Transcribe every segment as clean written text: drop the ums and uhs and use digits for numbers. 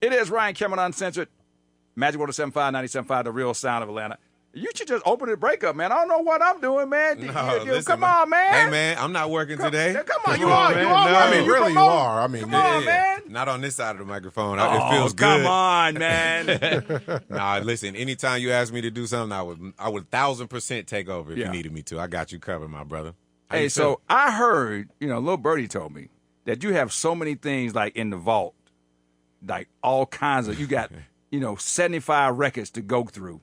It is Ryan Cameron Uncensored. Magic 107.5, 97.5, the real sound of Atlanta. You should just open the breakup, man. I don't know what I'm doing, man. No, listen, come on, man. Hey, man, I'm not working today. Come on, you are. man. You are. No. I mean, really, you are. I mean, come on, man. Not on this side of the microphone. Oh, It feels good. come on, man. Nah, listen, anytime you ask me to do something, I would 1,000% take over if Yeah. you needed me to. I got you covered, my brother. How Hey, you so feel? I heard, Lil Birdie told me that you have so many things like in the vault, like all kinds of, you got, 75 records to go through.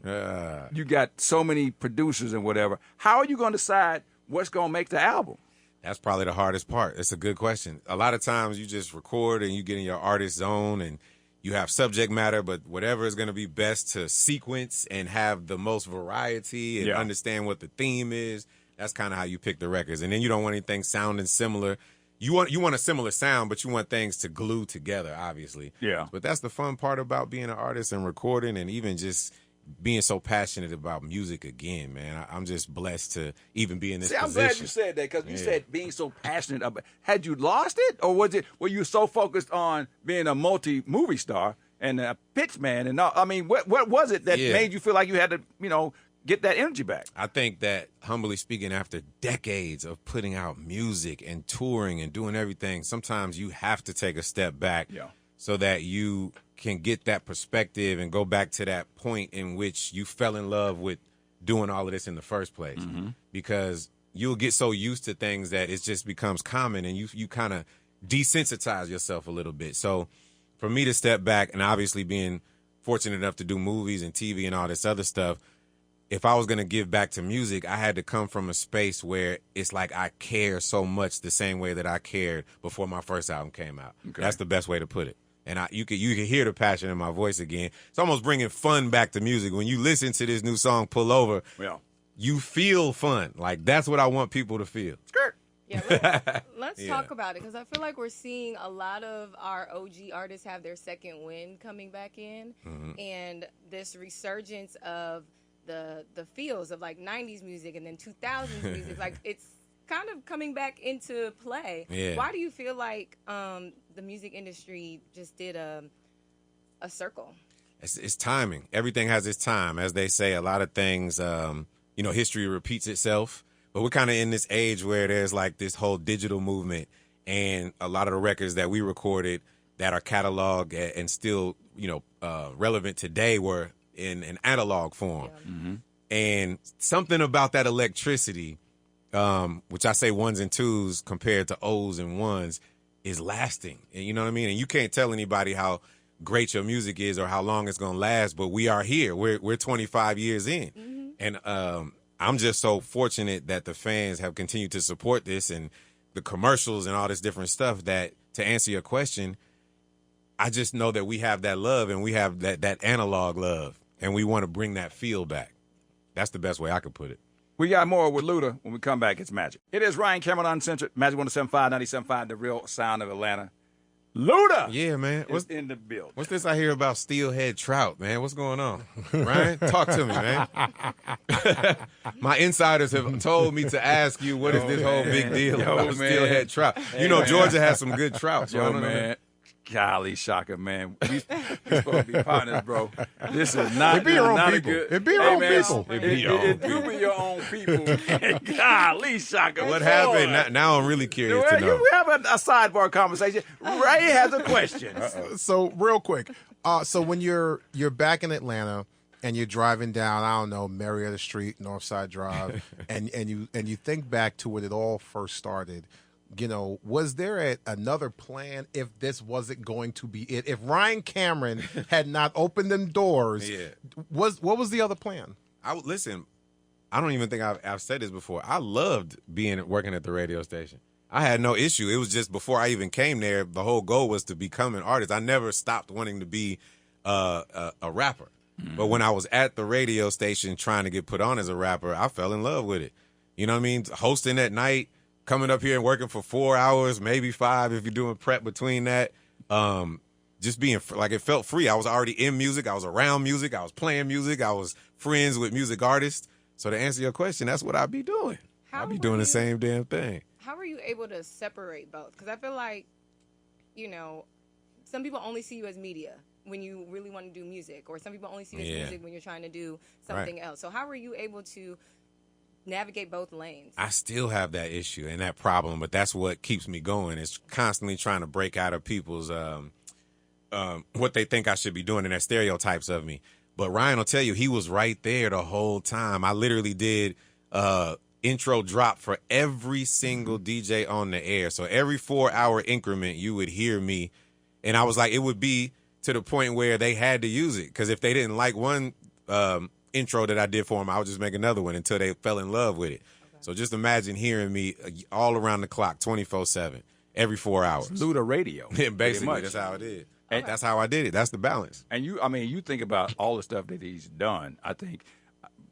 You got so many producers and whatever. How are you going to decide what's going to make the album? That's probably the hardest part. It's a good question. A lot of times you just record and you get in your artist zone and you have subject matter, but whatever is going to be best to sequence and have the most variety and understand what the theme is, that's kind of how you pick the records. And then you don't want anything sounding similar. You want a similar sound, but you want things to glue together, obviously. Yeah. But that's the fun part about being an artist and recording and even just being so passionate about music again, man. I'm just blessed to even be in this position. I'm glad you said that because you said being so passionate about. Had you lost it, or were you so focused on being a multi-movie star and a pitch man and all? I mean, what was it that made you feel like you had to, get that energy back? I think that, humbly speaking, after decades of putting out music and touring and doing everything, sometimes you have to take a step back so that you can get that perspective and go back to that point in which you fell in love with doing all of this in the first place. Mm-hmm. Because you'll get so used to things that it just becomes common and you kind of desensitize yourself a little bit. So for me to step back and obviously being fortunate enough to do movies and TV and all this other stuff, if I was going to give back to music, I had to come from a space where it's like I care so much the same way that I cared before my first album came out. Okay. That's the best way to put it. And you can hear the passion in my voice again. It's almost bringing fun back to music. When you listen to this new song, Pull Over, you feel fun. Like, that's what I want people to feel. Skirt. Yeah, let's talk about it, because I feel like we're seeing a lot of our OG artists have their second wind coming back in, and this resurgence of the feels of like 90s music and then 2000s music, like it's kind of coming back into play. Yeah. Why do you feel like the music industry just did a circle? It's timing. Everything has its time. As they say, a lot of things, history repeats itself. But we're kind of in this age where there's like this whole digital movement, and a lot of the records that we recorded that are cataloged and still, relevant today were in an analog form. Yeah. Mm-hmm. And something about that electricity, which I say ones and twos compared to O's and ones, is lasting. And you know what I mean? And you can't tell anybody how great your music is or how long it's going to last, but we are here. We're 25 years in. Mm-hmm. And I'm just so fortunate that the fans have continued to support this and the commercials and all this different stuff, that to answer your question, I just know that we have that love and we have that analog love, and we want to bring that feel back. That's the best way I could put it. We got more with Luda when we come back. It's Magic. It is Ryan Cameron Uncensored, Magic 107.5, 97.5, the real sound of Atlanta. Luda! Yeah, man. What's in the building? What's this I hear about steelhead trout, man? What's going on? Ryan, talk to me, man. My insiders have told me to ask you, what is this whole big deal about steelhead trout? Hey, Georgia has some good trout. So man. Golly, shocker, man. We supposed to be partners, bro. This is not, it be your own not people. a good. It be your own people. It do be your own people. Golly, shocker. What happened? Now I'm really curious to know. We have a sidebar conversation. Ray has a question. So real quick, so when you're back in Atlanta and you're driving down, I don't know, Marietta Street, Northside Drive, and you think back to when it all first started. Was there another plan if this wasn't going to be it? If Ryan Cameron had not opened them doors, what was the other plan? Listen, I don't even think I've said this before. I loved working at the radio station. I had no issue. It was just before I even came there, the whole goal was to become an artist. I never stopped wanting to be a rapper. Mm-hmm. But when I was at the radio station trying to get put on as a rapper, I fell in love with it. You know what I mean? Hosting at night, coming up here and working for 4 hours, maybe 5 if you're doing prep between that. Just being like, it felt free. I was already in music. I was around music. I was playing music. I was friends with music artists. So to answer your question, that's what I'd be doing. I'd be doing the same damn thing. How were you able to separate both? Because I feel like, some people only see you as media. when you really want to do music, or some people only see this music when you're trying to do something else. So how were you able to navigate both lanes? I still have that issue and that problem, but that's what keeps me going. Is constantly trying to break out of people's what they think I should be doing and their stereotypes of me. But Ryan will tell you, he was right there the whole time. I literally did intro drop for every single DJ on the air. So every 4-hour increment, you would hear me. And I was like, it would be to the point where they had to use it. Because if they didn't like one intro that I did for them, I would just make another one until they fell in love with it. Okay. So just imagine hearing me all around the clock, 24/7, every 4 hours. Luda radio. Basically, that's how it is. And that's how I did it. That's the balance. And you think about all the stuff that he's done. I think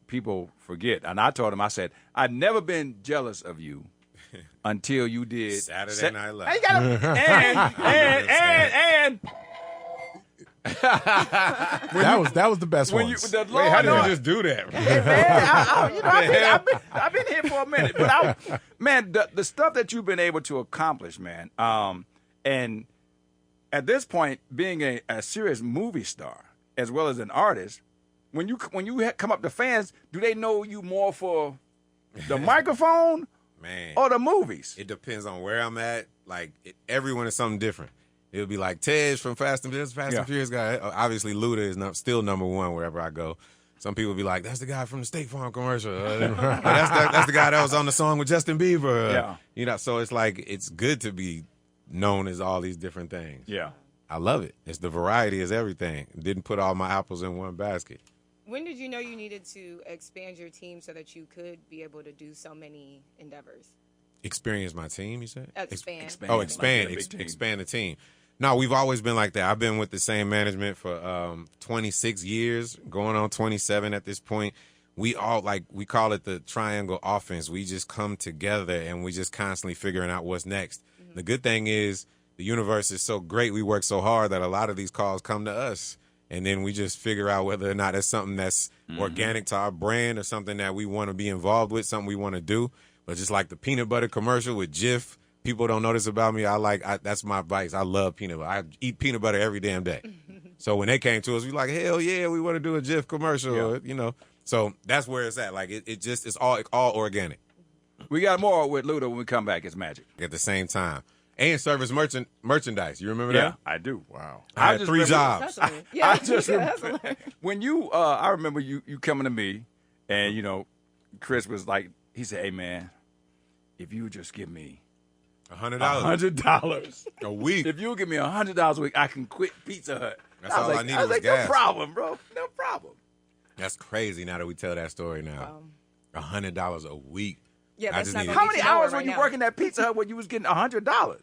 people forget. And I told him, I said, I've never been jealous of you until you did Saturday Night Live. And that was the best one. How did you just do that? Hey, man, I've been here for a minute, but the stuff that you've been able to accomplish, man, and at this point, being a serious movie star as well as an artist, when you come up to fans, do they know you more for the microphone, or the movies? It depends on where I'm at. Like everyone is something different. It would be like Tej from Fast and Furious guy. Obviously, Luda is still number one wherever I go. Some people be like, "That's the guy from the State Farm commercial." That's the guy that was on the song with Justin Bieber. So it's like it's good to be known as all these different things. Yeah, I love it. It's the variety is everything. Didn't put all my apples in one basket. When did you know you needed to expand your team so that you could be able to do so many endeavors? Experience my team, you said? Expand the team. No, we've always been like that. I've been with the same management for 26 years, going on 27 at this point. We all we call it the triangle offense. We just come together and we just constantly figuring out what's next. Mm-hmm. The good thing is the universe is so great. We work so hard that a lot of these calls come to us. And then we just figure out whether or not it's something that's organic to our brand or something that we want to be involved with, something we want to do. But just like the peanut butter commercial with Jif, people don't know this about me. That's my vice. I love peanut butter. I eat peanut butter every damn day. So when they came to us, we like, hell yeah, we want to do a Jif commercial, So that's where it's at. Like it's all organic. We got more with Luda when we come back. It's magic. At the same time. And service merchandise. You remember that? Yeah, I do. Wow. I had 3 jobs. I just remember when I remember you coming to me, and Chris was like, he said, "Hey man, if you would just give me $100 a week, if you would give me $100 a week, I can quit Pizza Hut." That's all I needed was like, gas. No problem, bro. No problem. That's crazy. Now that we tell that story now, $100 a week. Yeah, that's not how many hours were you working at Pizza Hut when you was getting $100?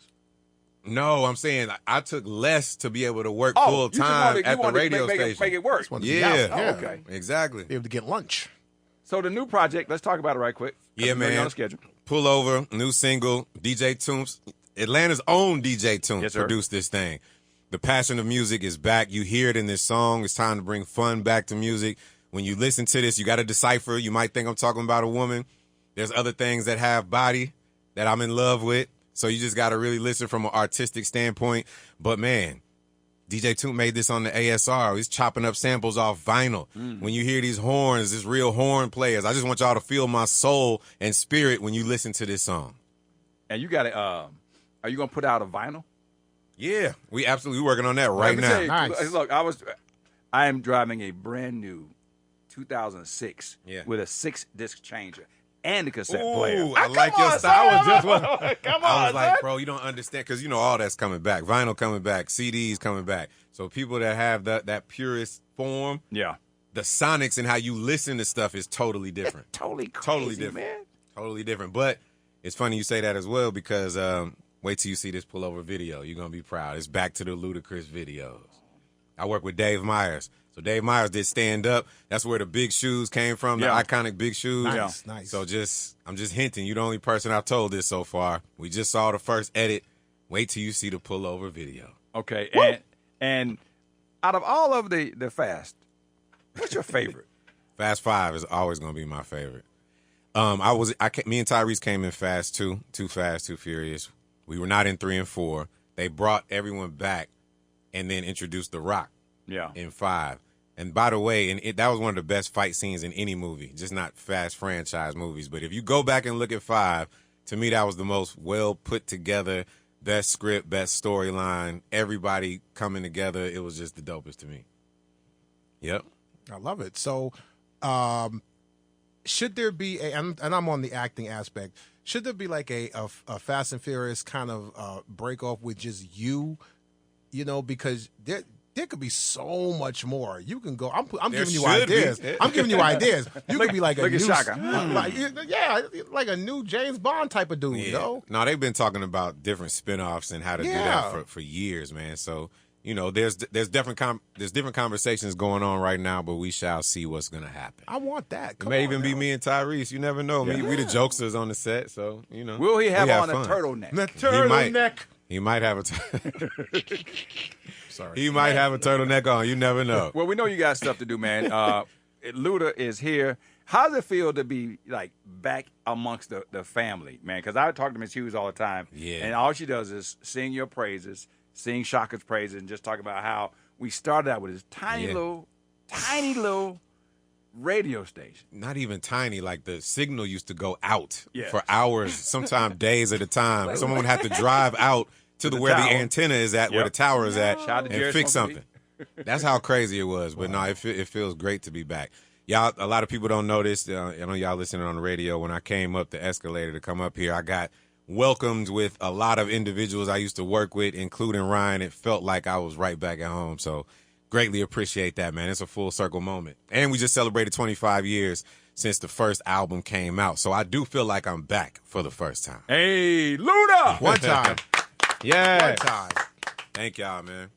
No, I'm saying I took less to be able to work full time at the radio station. Make it work. Yeah. Okay. Exactly. Be able to get lunch. So the new project, let's talk about it right quick. Yeah, man. On the schedule. Pull Over, new single, DJ Toombs. Atlanta's own DJ Toombs yes, produced this thing. The passion of music is back. You hear it in this song. It's time to bring fun back to music. When you listen to this, you got to decipher. You might think I'm talking about a woman. There's other things that have body that I'm in love with. So you just got to really listen from an artistic standpoint. But, man, DJ Toombs made this on the ASR. He's chopping up samples off vinyl. When you hear these horns, these real horn players, I just want y'all to feel my soul and spirit when you listen to this song. And you got to, are you going to put out a vinyl? Yeah, we absolutely working on that right now. Nice. Look, I am driving a brand new 2006 with a 6-disc changer and a cassette player. I like your style. Come on, I was like, bro, you don't understand because all that's coming back. Vinyl coming back, CDs coming back. So people that have that purest form, the sonics and how you listen to stuff is totally different. It's totally crazy, totally different, man. Totally different. But it's funny you say that as well because wait till you see this pullover video. You're gonna be proud. It's back to the Ludacris videos. I work with Dave Myers. So Dave Myers did Stand Up. That's where the big shoes came from, the iconic big shoes. Nice. So I'm just hinting. You're the only person I've told this so far. We just saw the first edit. Wait till you see the pullover video. Okay. And out of all of the Fast, what's your favorite? Fast 5 is always going to be my favorite. Me and Tyrese came in Fast 2, Too Fast, Too Furious. We were not in 3 and 4. They brought everyone back and then introduced The Rock in 5. And by the way, that was one of the best fight scenes in any movie, just not Fast franchise movies. But if you go back and look at 5, to me, that was the most well put together, best script, best storyline, everybody coming together. It was just the dopest to me. Yep. I love it. So, should there be and I'm on the acting aspect, should there be like a Fast and Furious kind of break off with just you, because there could be so much more. You can go. I'm giving you ideas. I'm giving you ideas. You could be like a new, like a new James Bond type of dude. No, they've been talking about different spinoffs and how to do that for years, man. So there's different conversations going on right now, but we shall see what's gonna happen. I want that. It may even be me and Tyrese. You never know. We the jokesters on the set, so Will he have on fun. a turtleneck? The turtleneck. He might have a. Sorry. He might have a turtleneck on. You never know. Well, we know you got stuff to do, man. Luda is here. How does it feel to be like back amongst the family, man? Because I talk to Miss Hughes all the time, and all she does is sing your praises, sing Shaka's praises, and just talk about how we started out with this tiny little radio station. Not even tiny. Like the signal used to go out for hours, sometimes days at a time. Someone would have to drive out to where the antenna is at, where the tower is at, and fix something. That's how crazy it was. But no, it feels great to be back. Y'all, a lot of people don't know this. I know y'all listening on the radio. When I came up the escalator to come up here, I got welcomed with a lot of individuals I used to work with, including Ryan. It felt like I was right back at home. So greatly appreciate that, man. It's a full circle moment. And we just celebrated 25 years since the first album came out. So I do feel like I'm back for the first time. Hey, Luda! One time. Yeah. One time. Thank y'all, man.